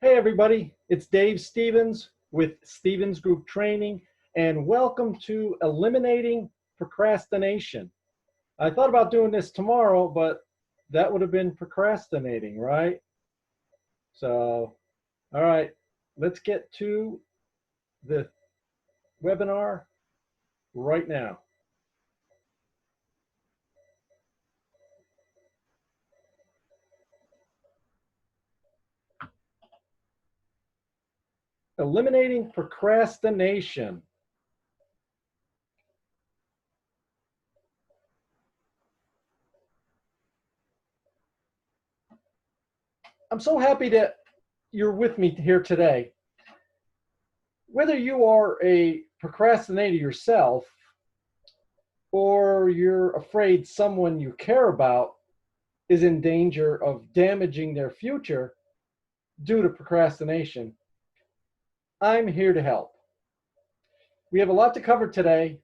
Hey everybody, it's Dave Stevens with Stevens Group Training, and welcome to Eliminating Procrastination. I thought about doing this tomorrow, but that would have been procrastinating, right? So, all right, let's get to the webinar right now. Eliminating procrastination. I'm so happy that you're with me here today. Whether you are a procrastinator yourself or you're afraid someone you care about is in danger of damaging their future due to procrastination, I'm here to help. We have a lot to cover today,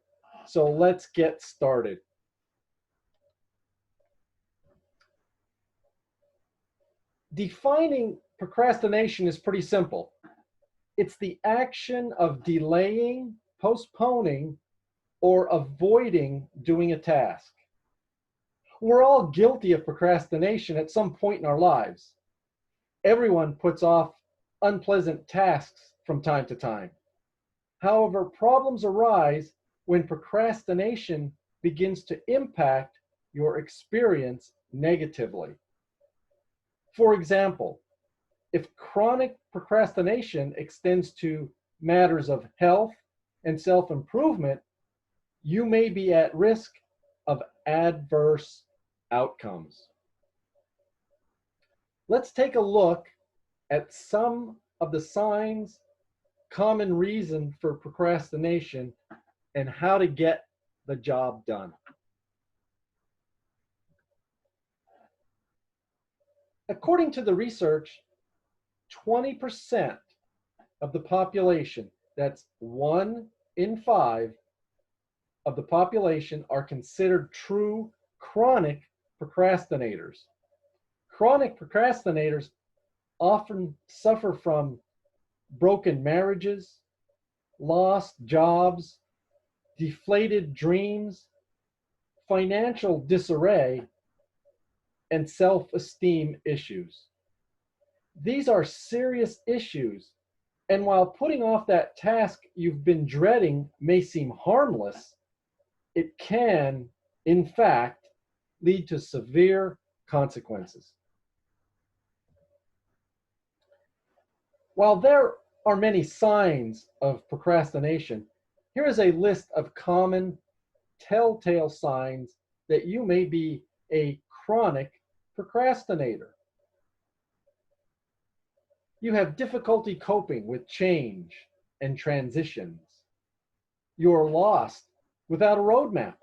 so let's get started. Defining procrastination is pretty simple. It's the action of delaying, postponing, or avoiding doing a task. We're all guilty of procrastination at some point in our lives. Everyone puts off unpleasant tasks from time to time. However, problems arise when procrastination begins to impact your experience negatively. For example, if chronic procrastination extends to matters of health and self-improvement, you may be at risk of adverse outcomes. Let's take a look at some of the signs, common reason for procrastination, and how to get the job done. According to the research, 20% of the population, that's 1 in 5 of the population, are considered true chronic procrastinators. Chronic procrastinators often suffer from broken marriages, lost jobs, deflated dreams, financial disarray, and self-esteem issues. These are serious issues, and while putting off that task you've been dreading may seem harmless, it can, in fact, lead to severe consequences. While there are many signs of procrastination, here is a list of common telltale signs that you may be a chronic procrastinator. You have difficulty coping with change and transitions. You are lost without a roadmap.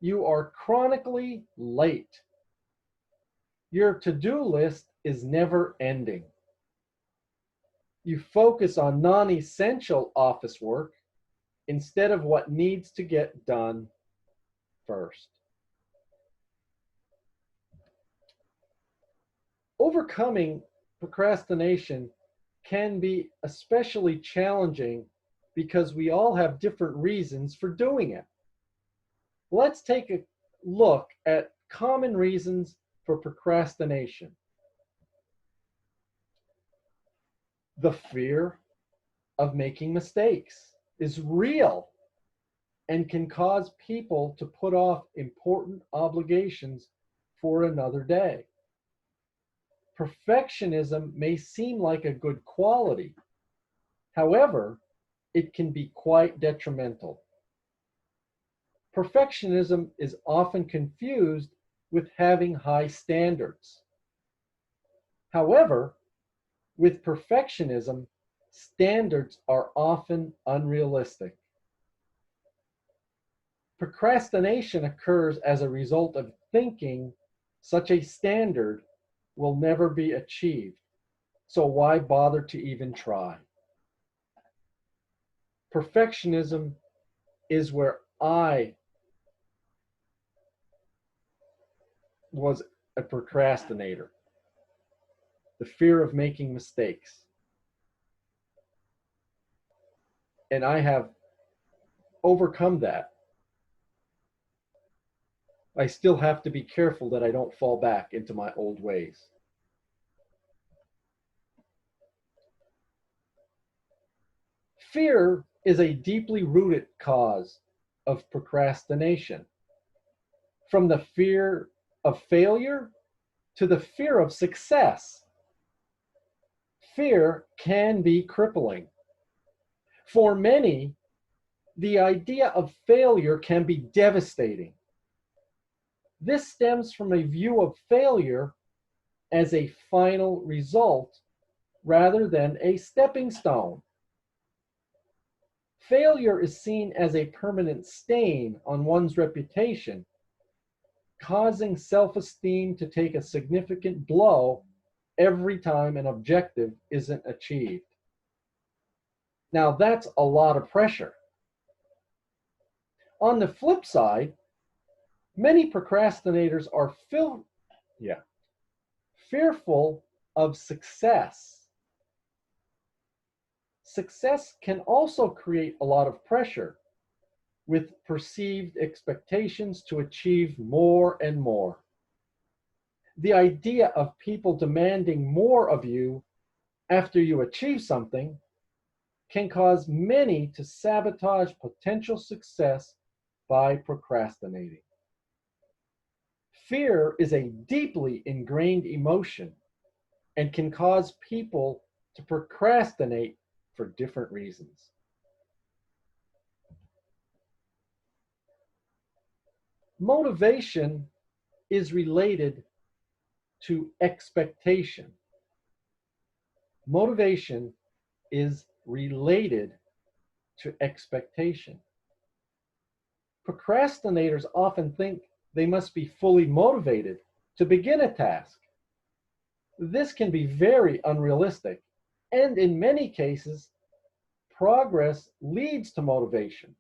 You are chronically late. Your to-do list is never ending. You focus on non-essential office work instead of what needs to get done first. Overcoming procrastination can be especially challenging because we all have different reasons for doing it. Let's take a look at common reasons for procrastination. The fear of making mistakes is real and can cause people to put off important obligations for another day. Perfectionism may seem like a good quality. However, it can be quite detrimental. Perfectionism is often confused with having high standards. However, with perfectionism, standards are often unrealistic. Procrastination occurs as a result of thinking such a standard will never be achieved, so why bother to even try? Perfectionism is where I was a procrastinator. the fear of making mistakes. And I have overcome that. I still have to be careful that I don't fall back into my old ways. Fear is a deeply rooted cause of procrastination. From the fear of failure to the fear of success, fear can be crippling. For many, the idea of failure can be devastating. This stems from a view of failure as a final result rather than a stepping stone. Failure is seen as a permanent stain on one's reputation, causing self-esteem to take a significant blow every time an objective isn't achieved. Now, that's a lot of pressure. On the flip side, many procrastinators are fearful of success. Success can also create a lot of pressure, with perceived expectations to achieve more and more. The idea of people demanding more of you after you achieve something can cause many to sabotage potential success by procrastinating. Fear is a deeply ingrained emotion and can cause people to procrastinate for different reasons. Motivation is related to expectation. Motivation is related to expectation. Procrastinators often think they must be fully motivated to begin a task. This can be very unrealistic, and in many cases, progress leads to motivation,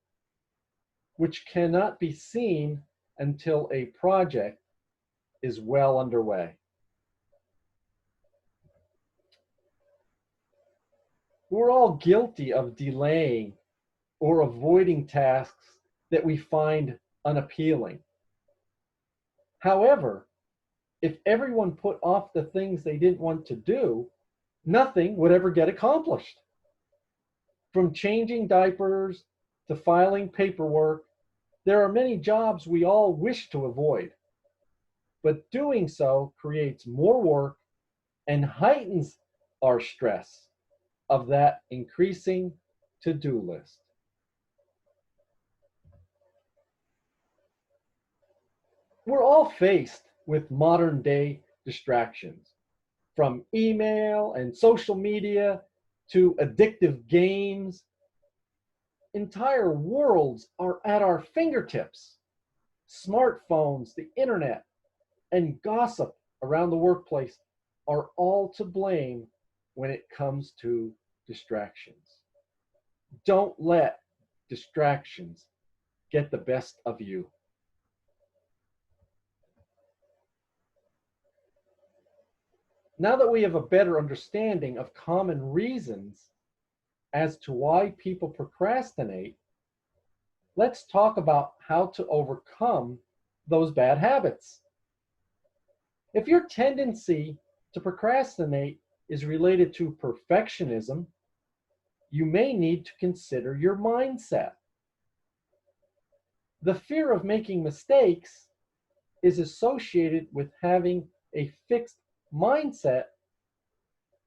which cannot be seen until a project is well underway. We're all guilty of delaying or avoiding tasks that we find unappealing. However, if everyone put off the things they didn't want to do, nothing would ever get accomplished. From changing diapers to filing paperwork, there are many jobs we all wish to avoid. But doing so creates more work and heightens our stress of that increasing to-do list. We're all faced with modern day distractions, from email and social media to addictive games. Entire worlds are at our fingertips. Smartphones, the internet, and gossip around the workplace are all to blame when it comes to distractions. Don't let distractions get the best of you. Now that we have a better understanding of common reasons as to why people procrastinate, let's talk about how to overcome those bad habits. If your tendency to procrastinate is related to perfectionism, you may need to consider your mindset. The fear of making mistakes is associated with having a fixed mindset,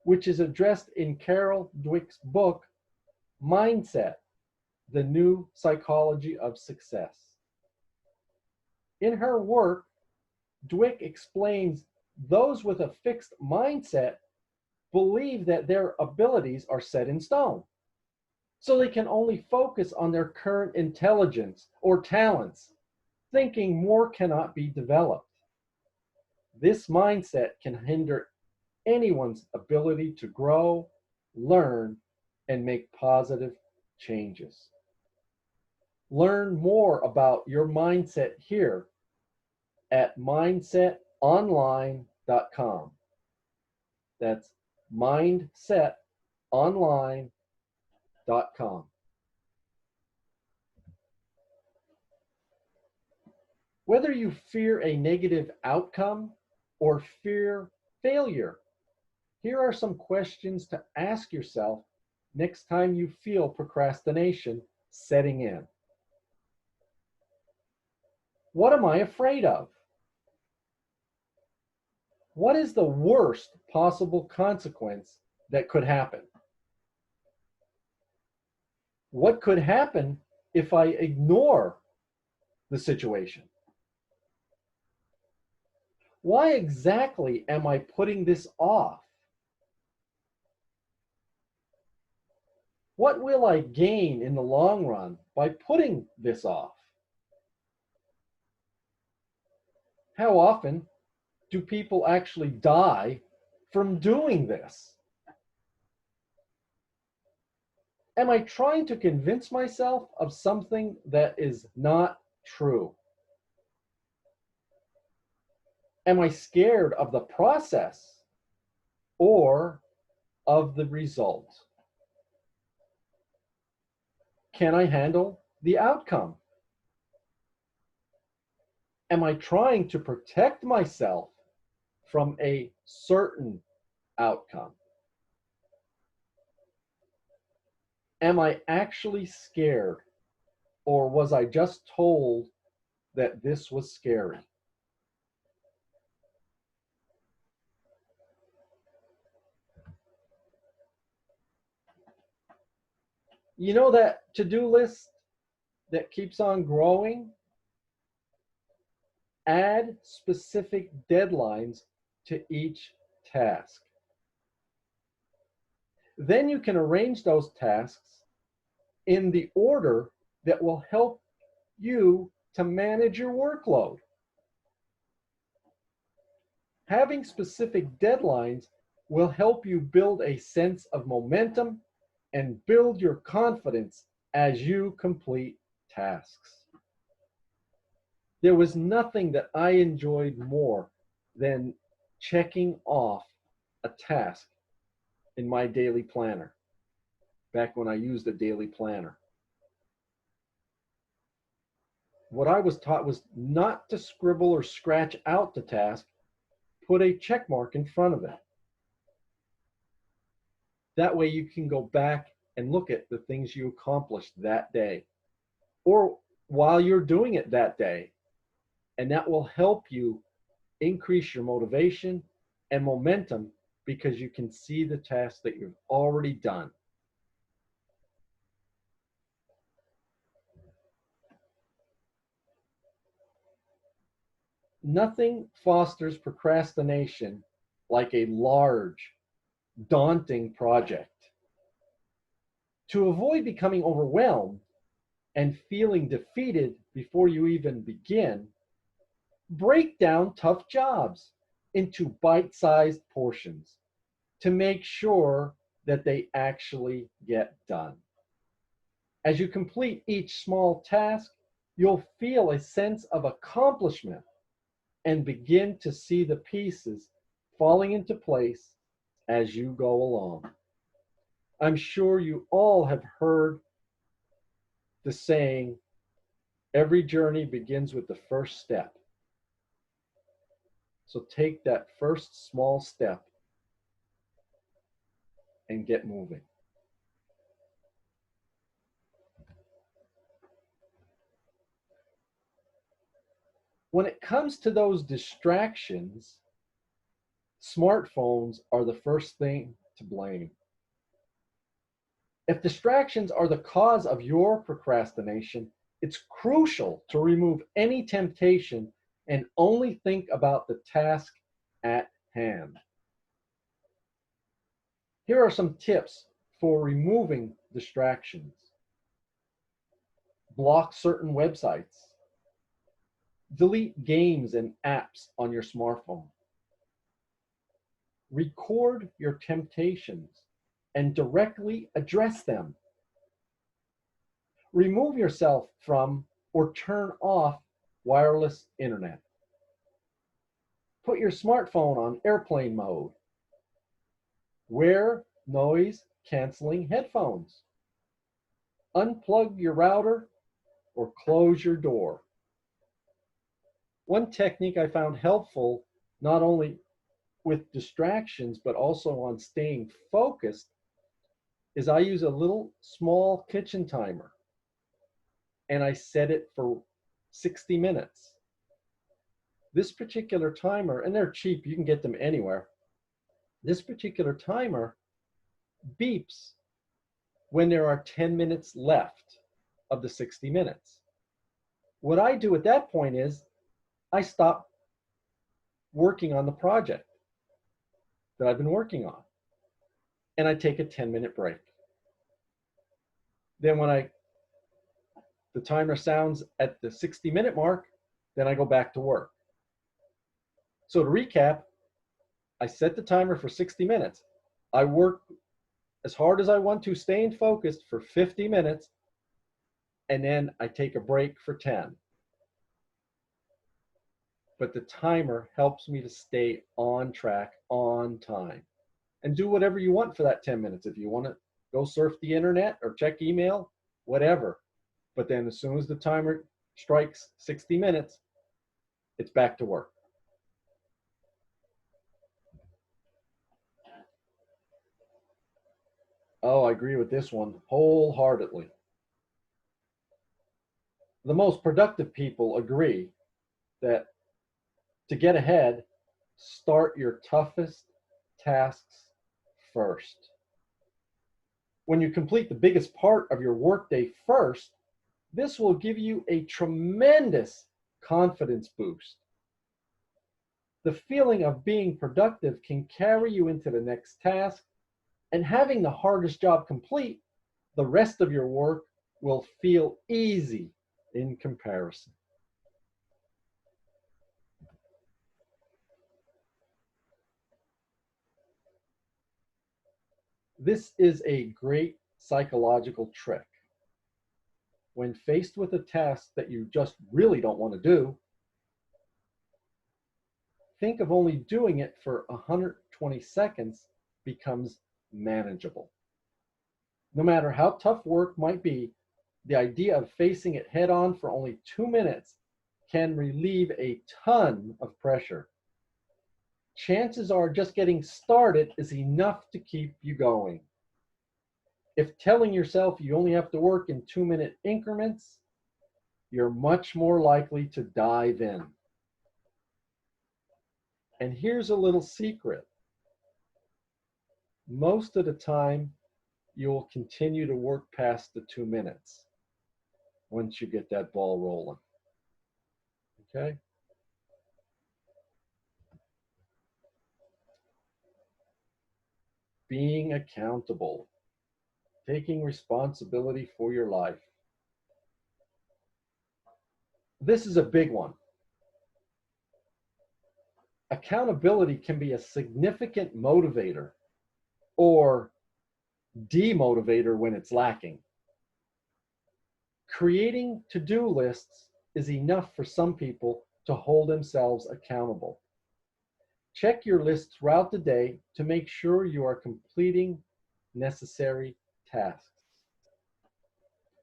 which is addressed in Carol Dweck's book, Mindset: The New Psychology of Success. In her work, Dweck explains those with a fixed mindset believe that their abilities are set in stone, so they can only focus on their current intelligence or talents, thinking more cannot be developed. This mindset can hinder anyone's ability to grow, learn, and make positive changes. Learn more about your mindset here at mindsetonline.com. That's mindsetonline.com. Whether you fear a negative outcome or fear failure, here are some questions to ask yourself next time you feel procrastination setting in. What am I afraid of? What is the worst possible consequence that could happen? What could happen if I ignore the situation? Why exactly am I putting this off? What will I gain in the long run by putting this off? How often do people actually die from doing this? Am I trying to convince myself of something that is not true? Am I scared of the process or of the result? Can I handle the outcome? Am I trying to protect myself from a certain outcome? Am I actually scared, or was I just told that this was scary? You know that to-do list that keeps on growing? Add specific deadlines to each task. Then you can arrange those tasks in the order that will help you to manage your workload. Having specific deadlines will help you build a sense of momentum and build your confidence as you complete tasks. There was nothing that I enjoyed more than checking off a task in my daily planner, back when I used a daily planner. What I was taught was not to scribble or scratch out the task, put a check mark in front of it. That way you can go back and look at the things you accomplished that day or while you're doing it that day. And that will help you increase your motivation and momentum because you can see the task that you've already done. Nothing fosters procrastination like a large, daunting project. To avoid becoming overwhelmed and feeling defeated before you even begin, break down tough jobs into bite-sized portions to make sure that they actually get done. As you complete each small task, you'll feel a sense of accomplishment and begin to see the pieces falling into place as you go along. I'm sure you all have heard the saying, every journey begins with the first step. So take that first small step and get moving. When it comes to those distractions, smartphones are the first thing to blame. If distractions are the cause of your procrastination, it's crucial to remove any temptation and only think about the task at hand. Here are some tips for removing distractions. Block certain websites. Delete games and apps on your smartphone. Record your temptations and directly address them. Remove yourself from or turn off wireless internet. Put your smartphone on airplane mode. Wear noise canceling headphones. Unplug your router or close your door. One technique I found helpful, not only with distractions, but also on staying focused, is I use a little small kitchen timer and I set it for 60 minutes. This particular timer, and they're cheap, you can get them anywhere. This particular timer beeps when there are 10 minutes left of the 60 minutes. What I do at that point is I stop working on the project that I've been working on and I take a 10-minute break. Then when the timer sounds at the 60-minute mark, then I go back to work. So to recap, I set the timer for 60 minutes. I work as hard as I want to, staying focused for 50 minutes, and then I take a break for 10. But the timer helps me to stay on track, on time, and do whatever you want for that 10 minutes. If you want to go surf the internet or check email, whatever. But then as soon as the timer strikes 60 minutes, it's back to work. Oh, I agree with this one wholeheartedly. The most productive people agree that to get ahead, start your toughest tasks first. When you complete the biggest part of your workday first, this will give you a tremendous confidence boost. The feeling of being productive can carry you into the next task, and having the hardest job complete, the rest of your work will feel easy in comparison. This is a great psychological trick. When faced with a task that you just really don't want to do, think of only doing it for 120 seconds becomes manageable. No matter how tough work might be, the idea of facing it head on for only 2 minutes can relieve a ton of pressure. Chances are just getting started is enough to keep you going. If telling yourself you only have to work in 2-minute increments, you're much more likely to dive in. And here's a little secret. Most of the time, you'll continue to work past the 2 minutes once you get that ball rolling. Okay? Being accountable, taking responsibility for your life. This is a big one. Accountability can be a significant motivator or demotivator when it's lacking. Creating to-do lists is enough for some people to hold themselves accountable. Check your list throughout the day to make sure you are completing necessary tasks.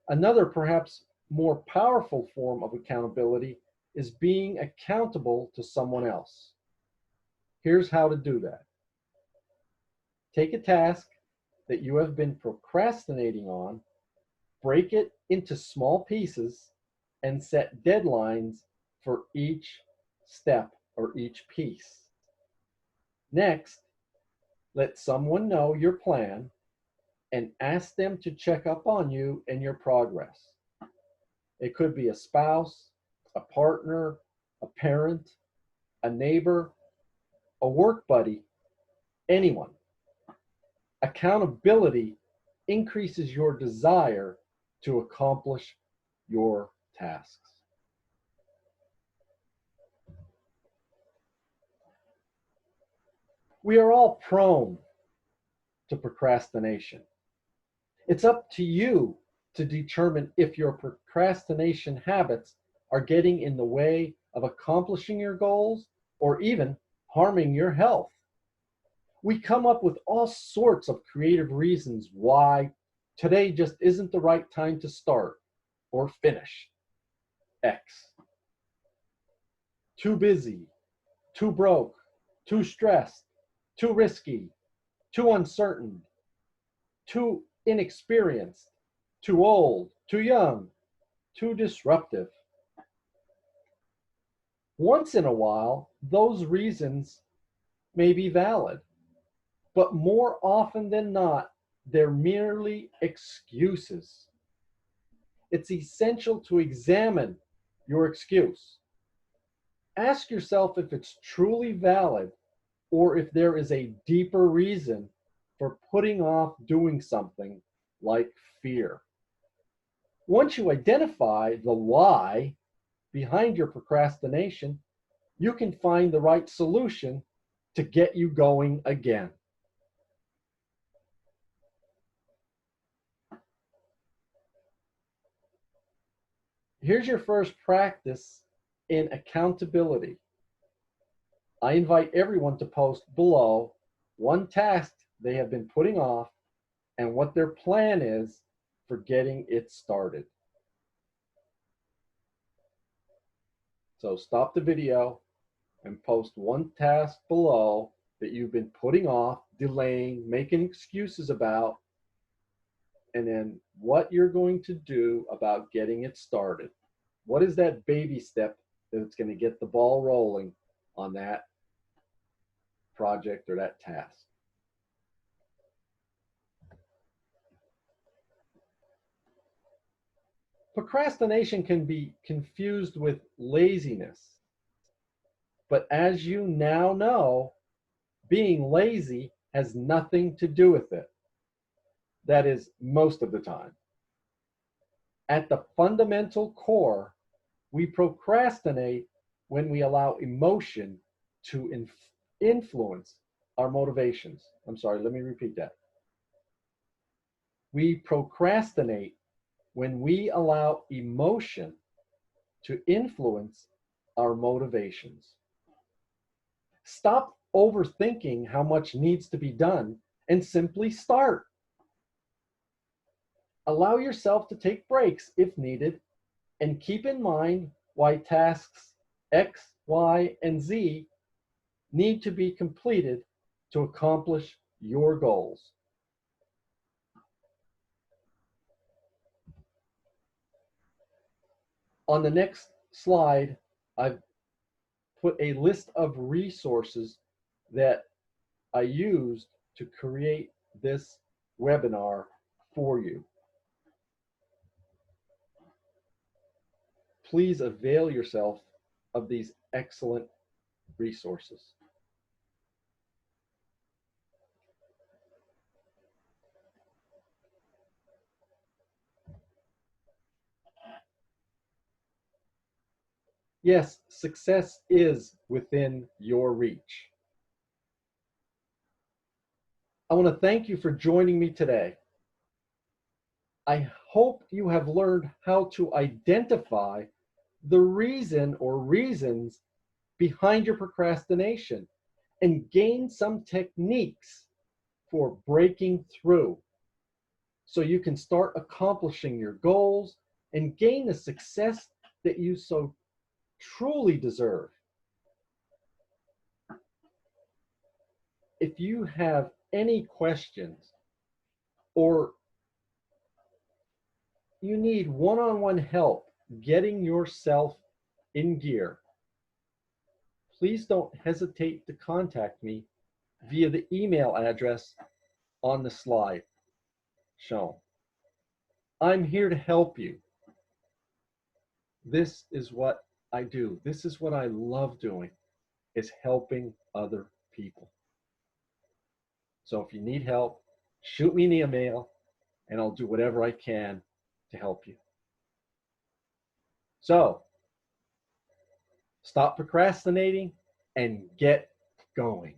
Another, perhaps more powerful form of accountability is being accountable to someone else. Here's how to do that. Take a task that you have been procrastinating on, break it into small pieces, and set deadlines for each step or each piece. Next, let someone know your plan and ask them to check up on you and your progress. It could be a spouse, a partner, a parent, a neighbor, a work buddy, anyone. Accountability increases your desire to accomplish your tasks. We are all prone to procrastination. It's up to you to determine if your procrastination habits are getting in the way of accomplishing your goals or even harming your health. We come up with all sorts of creative reasons why today just isn't the right time to start or finish X. Too busy, too broke, too stressed, too risky, too uncertain, too inexperienced, too old, too young, too disruptive. Once in a while, those reasons may be valid, but more often than not, they're merely excuses. It's essential to examine your excuse. Ask yourself if it's truly valid or if there is a deeper reason for putting off doing something like fear. Once you identify the why behind your procrastination, you can find the right solution to get you going again. Here's your first practice in accountability. I invite everyone to post below one task they have been putting off and what their plan is for getting it started. So stop the video and post one task below that you've been putting off, delaying, making excuses about, and then what you're going to do about getting it started. What is that baby step that's going to get the ball rolling on that project or that task? Procrastination can be confused with laziness, but as you now know, being lazy has nothing to do with it. That is, most of the time. At the fundamental core, we procrastinate when we allow emotion to influence our motivations. I'm sorry, let me repeat that. We procrastinate when we allow emotion to influence our motivations. Stop overthinking how much needs to be done and simply start. Allow yourself to take breaks if needed, and keep in mind why tasks X, Y, and Z need to be completed to accomplish your goals. On the next slide, I've put a list of resources that I used to create this webinar for you. Please avail yourself of these excellent resources. Yes, success is within your reach. I want to thank you for joining me today. I hope you have learned how to identify the reason or reasons behind your procrastination and gain some techniques for breaking through so you can start accomplishing your goals and gain the success that you so truly deserve. If you have any questions or you need one-on-one help getting yourself in gear, please don't hesitate to contact me via the email address on the slide shown. I'm here to help you. This is what I do. This is what I love doing, is helping other people. So if you need help, shoot me an email and I'll do whatever I can to help you. So stop procrastinating and get going.